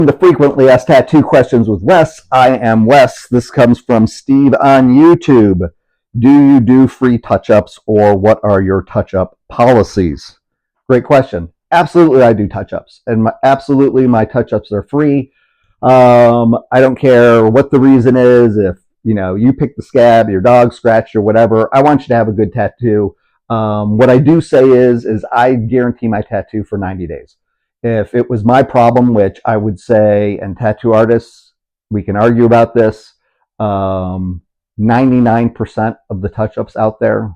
The frequently asked tattoo questions with Wes. I am Wes. This comes from Steve on YouTube. Do you do free touch-ups, or what are your touch-up policies? Great question. Absolutely, I do touch-ups, and absolutely my touch-ups are free. I don't care what the reason is. If you pick the scab, your dog scratched or whatever, I want you to have a good tattoo. What I do say is I guarantee my tattoo for 90 days. If it was my problem, which I would say, and tattoo artists, we can argue about this, 99% of the touch-ups out there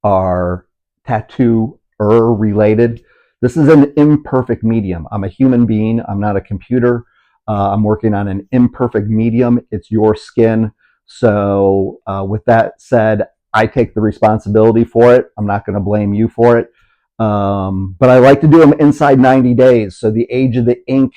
are tattoo related. This is an imperfect medium. I'm a human being. I'm not a computer. I'm working on an imperfect medium. It's your skin. So with that said, I take the responsibility for it. I'm not going to blame you for it. But I like to do them inside 90 days. So the age of the ink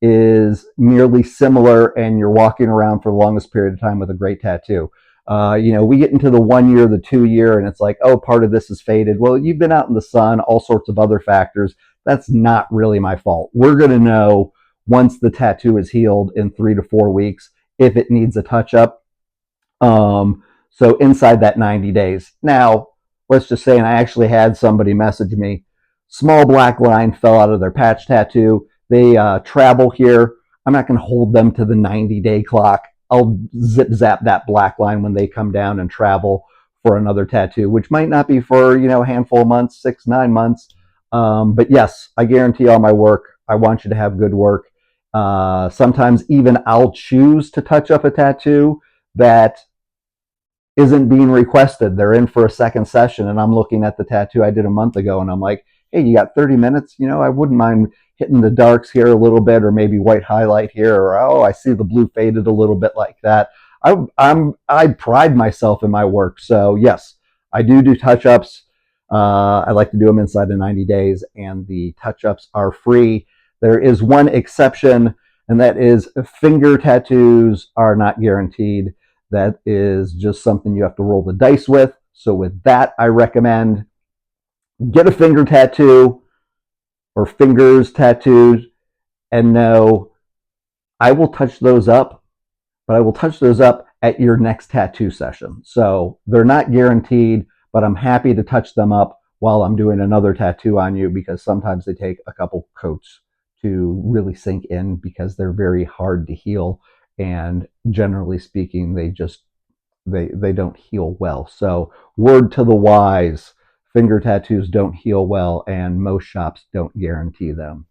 is nearly similar, and you're walking around for the longest period of time with a great tattoo. We get into the 1 year, the 2 year, and it's like, oh, part of this is faded. Well, you've been out in the sun, all sorts of other factors. That's not really my fault. We're going to know once the tattoo is healed in 3 to 4 weeks if it needs a touch up. So inside that 90 days. Now, let's just say, and I actually had somebody message me, small black line fell out of their patch tattoo. They travel here. I'm not going to hold them to the 90-day clock. I'll zip zap that black line when they come down and travel for another tattoo, which might not be for a handful of months, 6, 9 months. But yes, I guarantee all my work. I want you to have good work. Sometimes even I'll choose to touch up a tattoo that isn't being requested. They're in for a second session, and I'm looking at the tattoo I did a month ago, and I'm like, hey, you got 30 minutes? I wouldn't mind hitting the darks here a little bit, or maybe white highlight here, or oh, I see the blue faded a little bit, like that. I pride myself in my work, so yes, I do touch-ups. I like to do them inside of 90 days, and the touch-ups are free. There is one exception, and that is finger tattoos are not guaranteed. That is just something you have to roll the dice with. So with that, I recommend get a finger tattoo or fingers tattooed, and know I will touch those up, but I will touch those up at your next tattoo session. So they're not guaranteed, but I'm happy to touch them up while I'm doing another tattoo on you, because sometimes they take a couple coats to really sink in because they're very hard to heal, and generally speaking, they don't heal well. So word to the wise, finger tattoos don't heal well, and most shops don't guarantee them.